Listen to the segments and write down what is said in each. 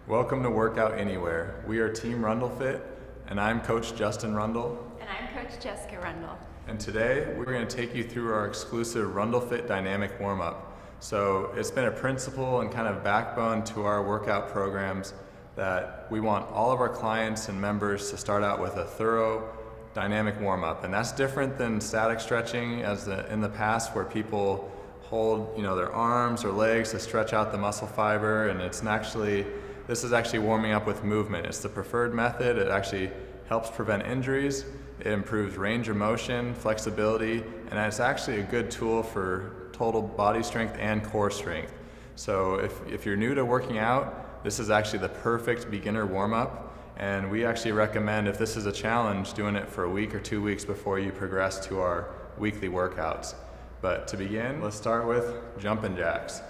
Welcome to Workout Anywhere. We are Team Rundle Fit, and I'm Coach Justin Rundle. And I'm Coach Jessica Rundle. And today we're going to take you through our exclusive Rundle Fit dynamic warm-up. So it's been a principle and kind of backbone to our workout programs that we want all of our clients and members to start out with a thorough dynamic warm-up. And that's different than static stretching in the past, where people hold their arms or legs to stretch out the muscle fiber, and this is actually warming up with movement. It's the preferred method. It actually helps prevent injuries. It improves range of motion, flexibility, and it's actually a good tool for total body strength and core strength. So if you're new to working out, this is actually the perfect beginner warm-up, and we actually recommend, if this is a challenge, doing it for a week or 2 weeks before you progress to our weekly workouts. But to begin, let's start with jumping jacks.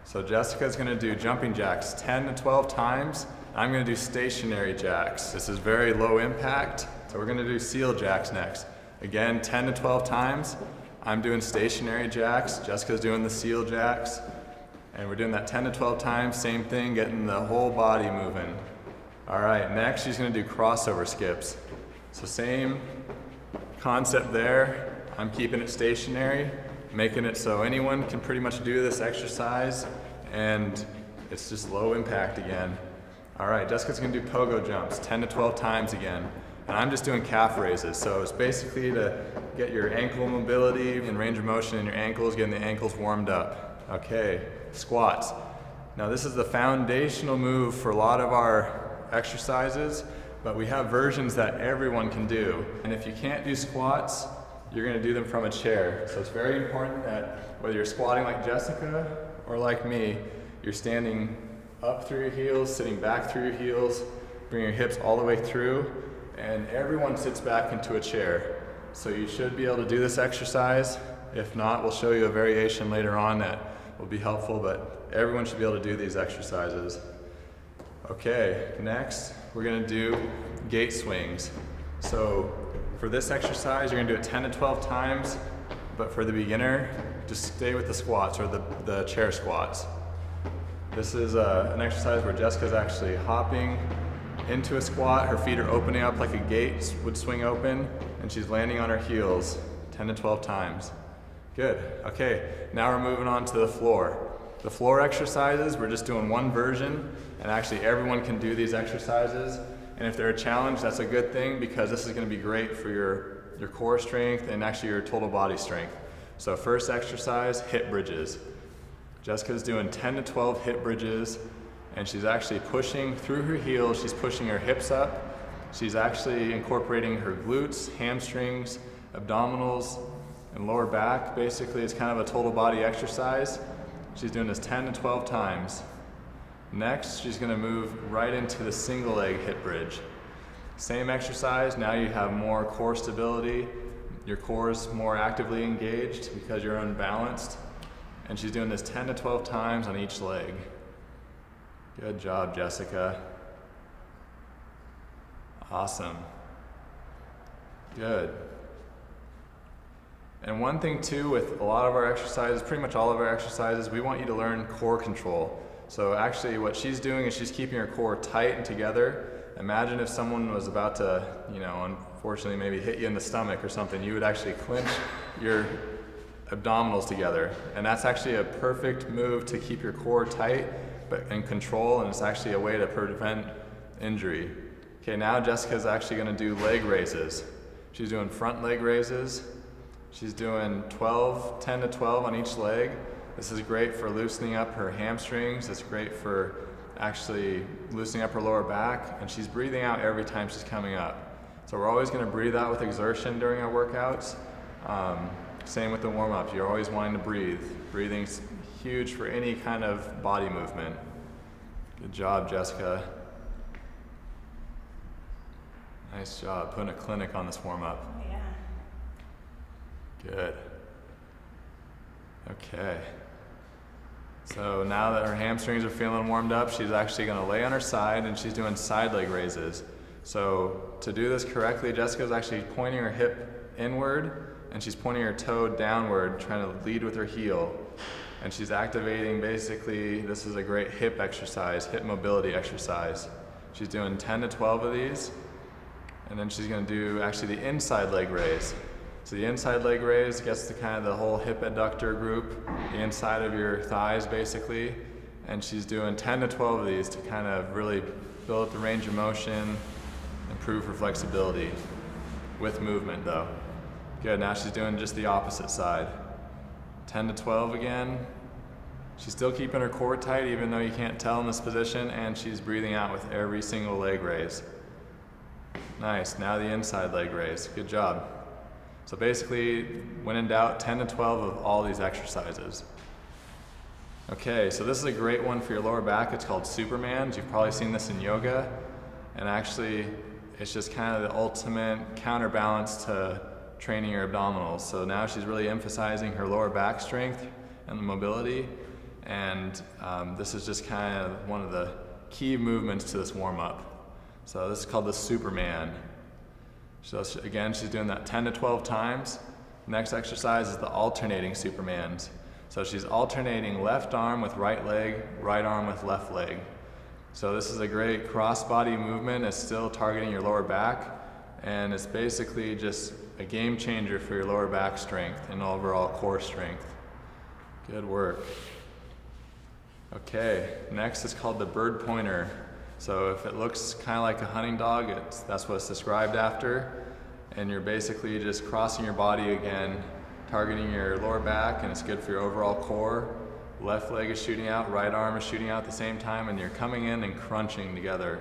So Jessica's going to do jumping jacks 10 to 12 times. I'm going to do stationary jacks. This is very low impact. So we're going to do seal jacks next. Again, 10 to 12 times. I'm doing stationary jacks. Jessica's doing the seal jacks. And we're doing that 10 to 12 times. Same thing, getting the whole body moving. All right, next she's going to do crossover skips. So same concept there. I'm keeping it stationary, making it so anyone can pretty much do this exercise, and it's just low impact again. All right, Jessica's gonna do pogo jumps 10 to 12 times again, and I'm just doing calf raises. So it's basically to get your ankle mobility and range of motion in your ankles, getting the ankles warmed up. Okay, squats. Now this is the foundational move for a lot of our exercises, but we have versions that everyone can do. And if you can't do squats, you're going to do them from a chair. So it's very important that whether you're squatting like Jessica or like me, you're standing up through your heels, sitting back through your heels, bring your hips all the way through, and everyone sits back into a chair. So you should be able to do this exercise. If not, we'll show you a variation later on that will be helpful, but everyone should be able to do these exercises. Okay, next we're going to do gate swings. So for this exercise, you're going to do it 10 to 12 times, but for the beginner, just stay with the squats or the chair squats. This is an exercise where Jessica's actually hopping into a squat. Her feet are opening up like a gate would swing open, and she's landing on her heels 10 to 12 times. Good. Okay, now we're moving on to the floor. The floor exercises, we're just doing one version, and actually everyone can do these exercises. And if they're a challenge, that's a good thing, because this is going to be great for your core strength and actually your total body strength. So first exercise, hip bridges. Jessica's doing 10 to 12 hip bridges, and she's actually pushing through her heels. She's pushing her hips up. She's actually incorporating her glutes, hamstrings, abdominals, and lower back. Basically, it's kind of a total body exercise. She's doing this 10 to 12 times. Next, she's going to move right into the single leg hip bridge. Same exercise, now you have more core stability. Your core is more actively engaged because you're unbalanced. And she's doing this 10 to 12 times on each leg. Good job, Jessica. Awesome. Good. And one thing too with a lot of our exercises, pretty much all of our exercises, we want you to learn core control. So actually what she's doing is she's keeping her core tight and together. Imagine if someone was about to, unfortunately maybe hit you in the stomach or something, you would actually clench your abdominals together. And that's actually a perfect move to keep your core tight but in control, and it's actually a way to prevent injury. Okay, now Jessica's actually gonna do leg raises. She's doing front leg raises. She's doing 10 to 12 on each leg. This is great for loosening up her hamstrings. It's great for actually loosening up her lower back, and she's breathing out every time she's coming up. So we're always going to breathe out with exertion during our workouts. Same with the warm-up. You're always wanting to breathe. Breathing's huge for any kind of body movement. Good job, Jessica. Nice job putting a clinic on this warm-up. Yeah. Good. Okay. So now that her hamstrings are feeling warmed up, she's actually going to lay on her side, and she's doing side leg raises. So to do this correctly, Jessica's actually pointing her hip inward, and she's pointing her toe downward, trying to lead with her heel. And she's activating, basically, this is a great hip exercise, hip mobility exercise. She's doing 10 to 12 of these, and then she's gonna do actually the inside leg raise. So the inside leg raise gets to kind of the whole hip adductor group, the inside of your thighs basically, and she's doing 10 to 12 of these to kind of really build up the range of motion, improve her flexibility with movement though. Good, now she's doing just the opposite side. 10 to 12 again. She's still keeping her core tight even though you can't tell in this position, and she's breathing out with every single leg raise. Nice, now the inside leg raise, good job. So basically, when in doubt, 10 to 12 of all these exercises. Okay, so this is a great one for your lower back. It's called Superman. You've probably seen this in yoga. And actually, it's just kind of the ultimate counterbalance to training your abdominals. So now she's really emphasizing her lower back strength and the mobility. And this is just kind of one of the key movements to this warm-up. So this is called the Superman. So again, she's doing that 10 to 12 times. Next exercise is the alternating Supermans. So she's alternating left arm with right leg, right arm with left leg. So this is a great cross-body movement. It's still targeting your lower back, and it's basically just a game changer for your lower back strength and overall core strength. Good work. Okay, next is called the bird pointer. So if it looks kind of like a hunting dog, that's what it's described after. And you're basically just crossing your body again, targeting your lower back, and it's good for your overall core. Left leg is shooting out, right arm is shooting out at the same time, and you're coming in and crunching together.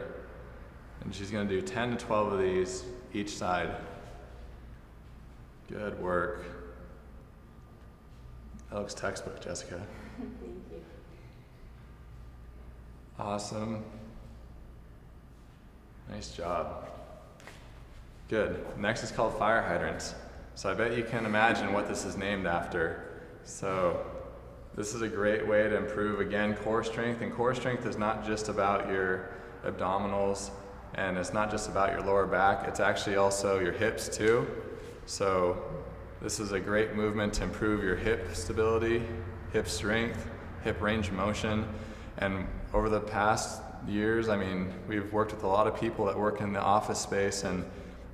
And she's gonna do 10 to 12 of these each side. Good work. That looks textbook, Jessica. Thank you. Awesome. Nice job. Good. Next is called fire hydrants. So I bet you can imagine what this is named after. So this is a great way to improve, again, core strength. And core strength is not just about your abdominals, and it's not just about your lower back. It's actually also your hips too. So this is a great movement to improve your hip stability, hip strength, hip range of motion. And over the past years, I mean, we've worked with a lot of people that work in the office space, and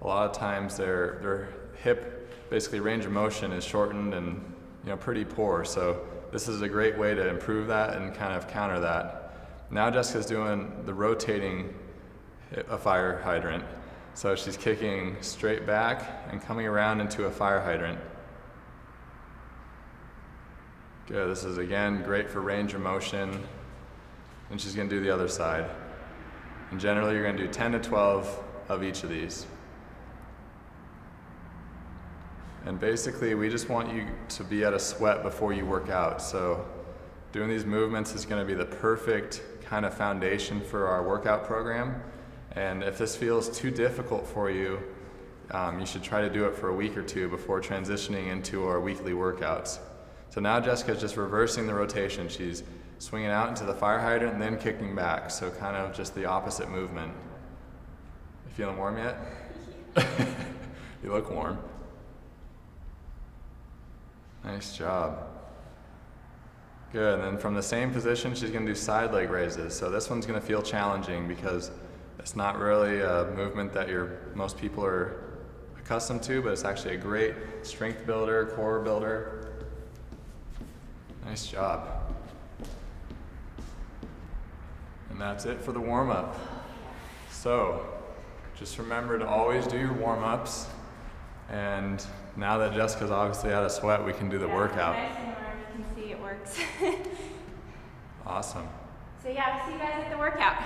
a lot of times their hip, basically range of motion, is shortened and pretty poor. So this is a great way to improve that and kind of counter that. Now Jessica's doing the rotating a fire hydrant. So she's kicking straight back and coming around into a fire hydrant. Good, this is again great for range of motion. And she's gonna do the other side. And generally you're gonna do 10 to 12 of each of these. And basically we just want you to be at a sweat before you work out. So doing these movements is gonna be the perfect kind of foundation for our workout program. And if this feels too difficult for you, you should try to do it for a week or two before transitioning into our weekly workouts. So now Jessica's just reversing the rotation. She's swinging out into the fire hydrant and then kicking back. So kind of just the opposite movement. You feeling warm yet? You look warm. Nice job. Good, and then from the same position, she's gonna do side leg raises. So this one's gonna feel challenging because it's not really a movement that most people are accustomed to, but it's actually a great strength builder, core builder. Nice job. And that's it for the warm-up. So, just remember to always do your warm-ups. And now that Jessica's obviously out of sweat, we can do the workout. Nice and warm, you can see it works. Awesome. So yeah, I'll see you guys at the workout.